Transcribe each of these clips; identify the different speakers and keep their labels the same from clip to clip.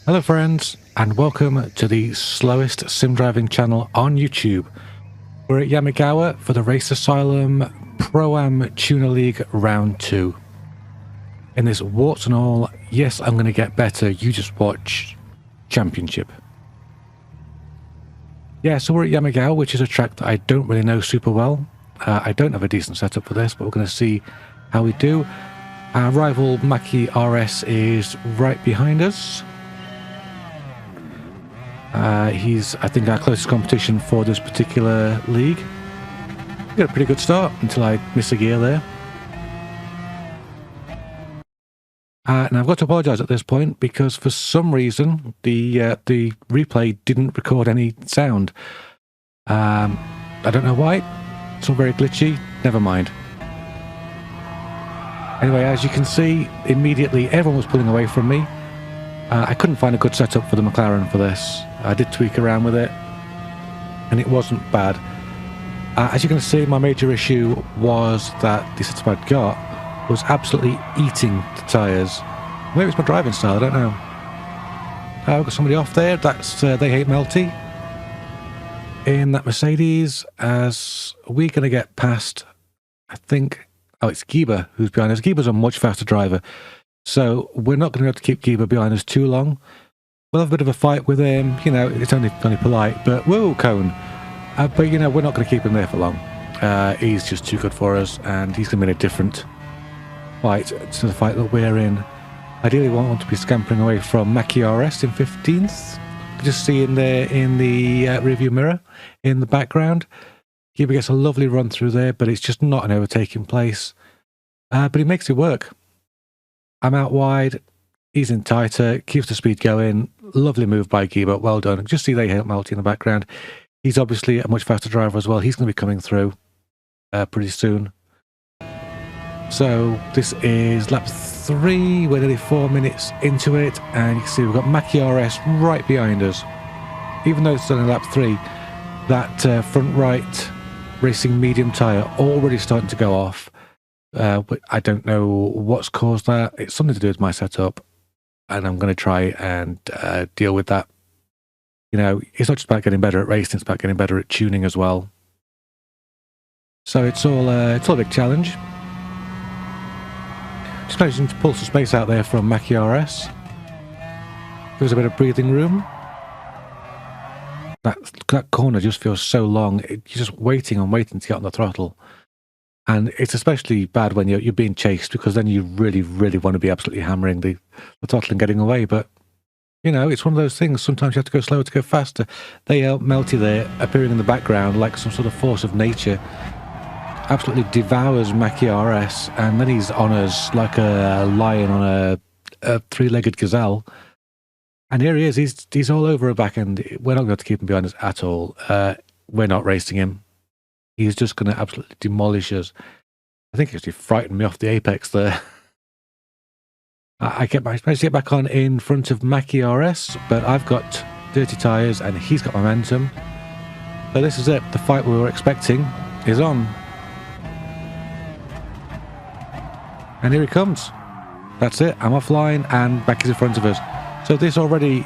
Speaker 1: Hello friends, and welcome to the slowest sim driving channel on YouTube. We're at Yamigawa for the Race Asylum Pro-Am Tuner League Round 2. In this warts and all, yes, I'm going to get better, you just watch championship. Yeah, so we're at Yamigawa, which is a track that I don't really know super well. I don't have a decent setup for this, but we're going to see how we do. Our rival Maki RS is right behind us. He's, I think, our closest competition for this particular league. We got a pretty good start until I miss a gear there. Now I've got to apologise at this point because for some reason the replay didn't record any sound. I don't know why. It's all very glitchy. Never mind. Anyway, as you can see, immediately everyone was pulling away from me. I couldn't find a good setup for the McLaren for this. I did tweak around with it, and it wasn't bad. As you can see, my major issue was that the setup I'd got was absolutely eating the tyres. Maybe it's my driving style, I don't know. I've got somebody off there, that's They Hate Melty. In that Mercedes, as we're going to get past, I think, oh, it's Giba who's behind us. Giba's a much faster driver. So we're not going to be able to keep Giba behind us too long. We'll have a bit of a fight with him. You know, it's only polite, but whoa, cone. But, you know, we're not going to keep him there for long. He's just too good for us, and he's going to be in a different fight to the fight that we're in. Ideally, we want to be scampering away from Maki RS in 15th. You can just see in the rearview mirror in the background. Giba gets a lovely run through there, but it's just not an overtaking place. But he makes it work. I'm out wide, he's in tighter, keeps the speed going. Lovely move by Giba, well done. Just see They Hate Melty in the background. He's obviously a much faster driver as well. He's going to be coming through pretty soon. So this is lap 3, we're nearly 4 minutes into it, and you can see we've got Maki RS right behind us. Even though it's still in lap 3, that front right racing medium tyre already starting to go off. But I don't know what's caused that. It's something to do with my setup, and I'm going to try and deal with that. You know, it's not just about getting better at racing; it's about getting better at tuning as well. So it's all a big challenge. Just managing to pull some space out there from Maki RS. Give us a bit of breathing room. That corner just feels so long. You're just waiting and waiting to get on the throttle. And it's especially bad when you're being chased, because then you really, really want to be absolutely hammering the throttle and getting away. But, you know, it's one of those things. Sometimes you have to go slower to go faster. They Hate Melty there, appearing in the background like some sort of force of nature. Absolutely devours Maki RS, and then he's on us like a lion on a three-legged gazelle. And here he is. He's all over a back end. We're not going to keep him behind us at all. We're not racing him. He's just going to absolutely demolish us. I think he actually frightened me off the apex there. I managed to get back on in front of Maki RS, but I've got dirty tyres and he's got momentum. So this is it. The fight we were expecting is on. And here he comes. That's it. I'm offline and Maki's in front of us. So this already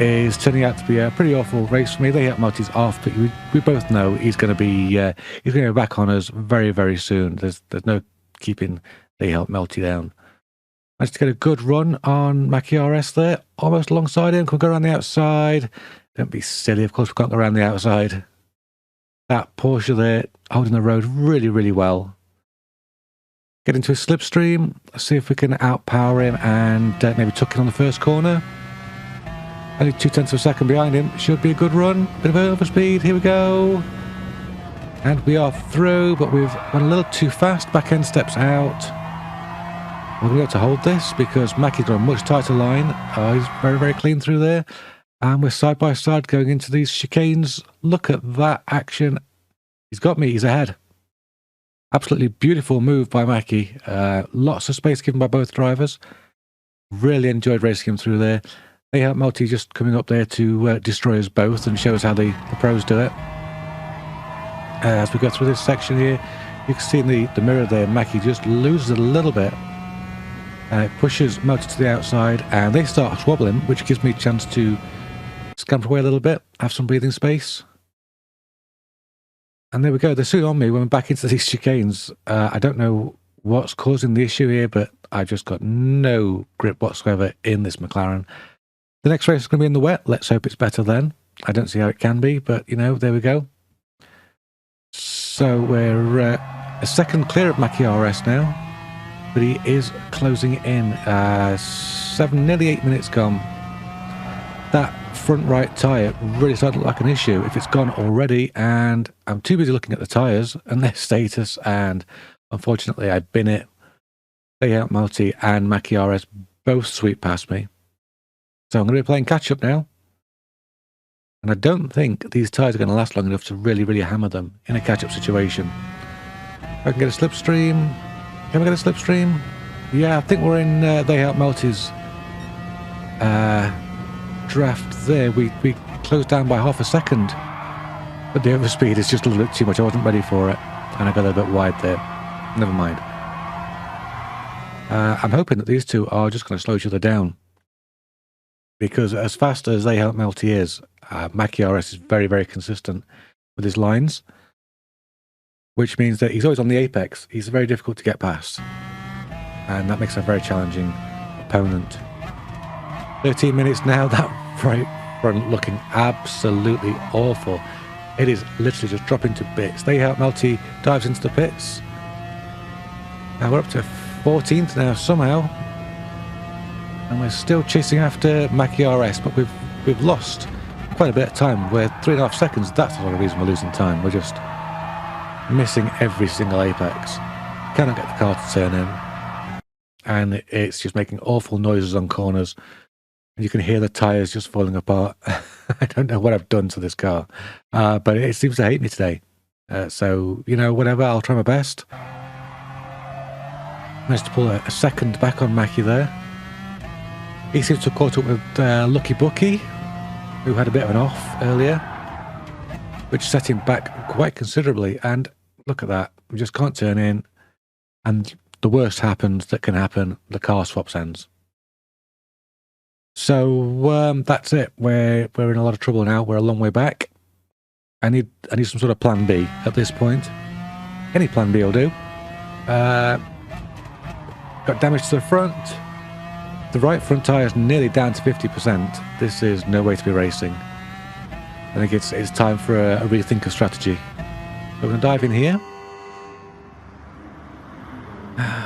Speaker 1: is turning out to be a pretty awful race for me. They Hate Melty's off, but we both know he's going to be back on us very, very soon. There's no keeping They Hate Melty down. Managed to get a good run on Maki RS there, almost alongside him. Can we go around the outside? Don't be silly. Of course we can't go around the outside. That Porsche there holding the road really, really well. Get into a slipstream. See if we can outpower him and maybe tuck in on the first corner. Only 0.2 of a second behind him. Should be a good run. Bit of overspeed. Here we go. And we are through, but we've gone a little too fast. Back end steps out. We're going to have to hold this because Maki's got a much tighter line. He's very, very clean through there. And we're side by side going into these chicanes. Look at that action. He's got me. He's ahead. Absolutely beautiful move by Maki. Lots of space given by both drivers. Really enjoyed racing him through there. They Hate Melty just coming up there to destroy us both and show us how the pros do it. As we go through this section here, you can see in the mirror there, Maki just loses a little bit. It pushes motor to the outside, and they start wobbling, which gives me a chance to scamper away a little bit, have some breathing space. And there we go. They're soon on me when we're back into these chicanes. I don't know what's causing the issue here, but I've just got no grip whatsoever in this McLaren. The next race is going to be in the wet. Let's hope it's better then. I don't see how it can be, but, you know, there we go. So we're a second clear of Mackie RS now, but he is closing in. 7, nearly 8 minutes gone. That front right tyre really started to look like an issue if it's gone already, and I'm too busy looking at the tyres and their status, and unfortunately I bin it. Layout Multi and Mackie RS both sweep past me. So I'm going to be playing catch up now. And I don't think these tyres are going to last long enough to really hammer them in a catch up situation. I can get a slipstream. Can we get a slipstream? Yeah, I think we're in Layout Multi's draft there. We closed down by half a second. But the overspeed is just a little bit too much. I wasn't ready for it. And I got a little bit wide there. Never mind. I'm hoping that these two are just going to slow each other down. Because as fast as Layout Multi is, Mackie RS is very consistent with his lines. Which means that he's always on the apex. He's very difficult to get past. And that makes him a very challenging opponent. 13 minutes now, that right front looking absolutely awful. It is literally just dropping to bits. Layout Multi dives into the pits. Now we're up to 14th now somehow. And we're still chasing after Mackie RS, but we've lost quite a bit of time. We're 3.5 seconds. That's not a reason we're losing time. We're just missing every single apex. Cannot get the car to turn in. And it's just making awful noises on corners. And you can hear the tyres just falling apart. I don't know what I've done to this car. But it seems to hate me today. So, you know, whatever, I'll try my best. Managed to pull a second back on Mackie there. He seems to have caught up with Lucky Bucky, who had a bit of an off earlier, which set him back quite considerably. And look at that. We just can't turn in. And the worst happens that can happen. The car swaps ends. So that's it. We're in a lot of trouble now. We're a long way back. I need some sort of plan B at this point. Any plan B will do. Got damage to the front. The right front tyre is nearly down to 50%. This is no way to be racing. I think it's time for a rethink of strategy. So we're going to dive in here.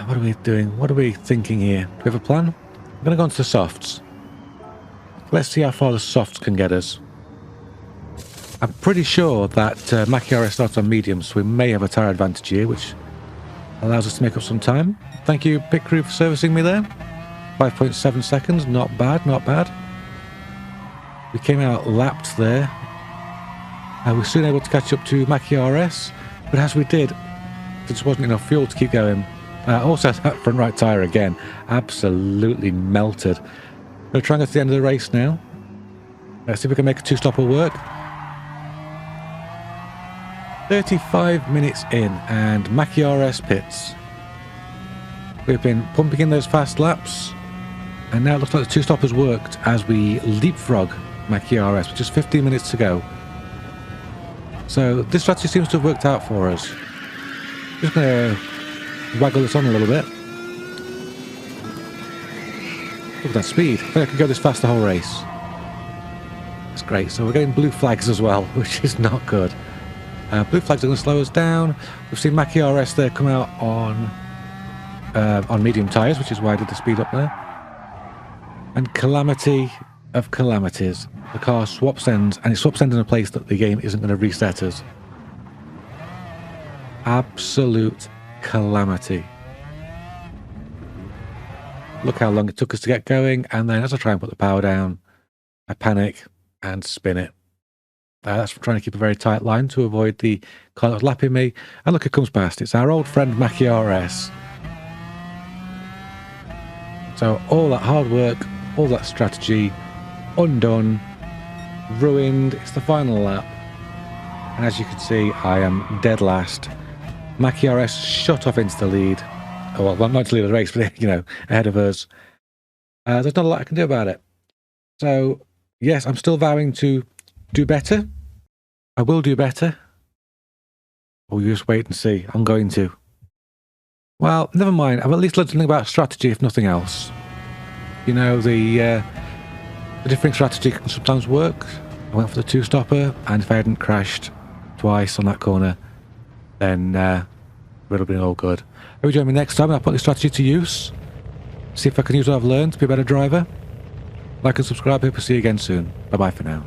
Speaker 1: What are we doing? What are we thinking here? Do we have a plan? I'm going to go into the softs. Let's see how far the softs can get us. I'm pretty sure that Mackie RS starts on medium, so we may have a tyre advantage here, which allows us to make up some time. Thank you, pit crew, for servicing me there. 5.7 seconds, not bad, not bad. We came out lapped there. We were soon able to catch up to Mackie RS, but as we did, there just wasn't enough fuel to keep going. Also, that front right tyre again, absolutely melted. We're trying to get to the end of the race now. Let's see if we can make a two-stopper work. 35 minutes in, and Mackie RS pits. We've been pumping in those fast laps, and now it looks like the two stoppers worked as we leapfrog Mackie RS with just 15 minutes to go. So this strategy seems to have worked out for us. Just going to waggle this on a little bit. Look at that speed. I think I could go this fast the whole race. That's great. So we're getting blue flags as well, which is not good. Blue flags are going to slow us down. We've seen Mackie RS there come out on medium tyres, which is why I did the speed up there. And calamity of calamities. The car swaps ends, and it swaps ends in a place that the game isn't going to reset us. Absolute calamity. Look how long it took us to get going, and then as I try and put the power down, I panic and spin it. That's trying to keep a very tight line to avoid the car that's lapping me. And look, it comes past. It's our old friend Mackie RS. So all that hard work, all that strategy, undone, ruined. It's the final lap. And as you can see, I am dead last. Mackie RS shot off into the lead. well, not to lead the race, but, you know, ahead of us. There's not a lot I can do about it. So, yes, I'm still vowing to do better. I will do better. Or you just wait and see. I'm going to. Well, never mind. I've at least learned something about strategy, if nothing else. You know, the different strategy can sometimes work. I went for the two-stopper, and if I hadn't crashed twice on that corner, then it would have been all good. Hope you join me next time and I'll put this strategy to use. See if I can use what I've learned to be a better driver. Like and subscribe. Hope to see you again soon. Bye-bye for now.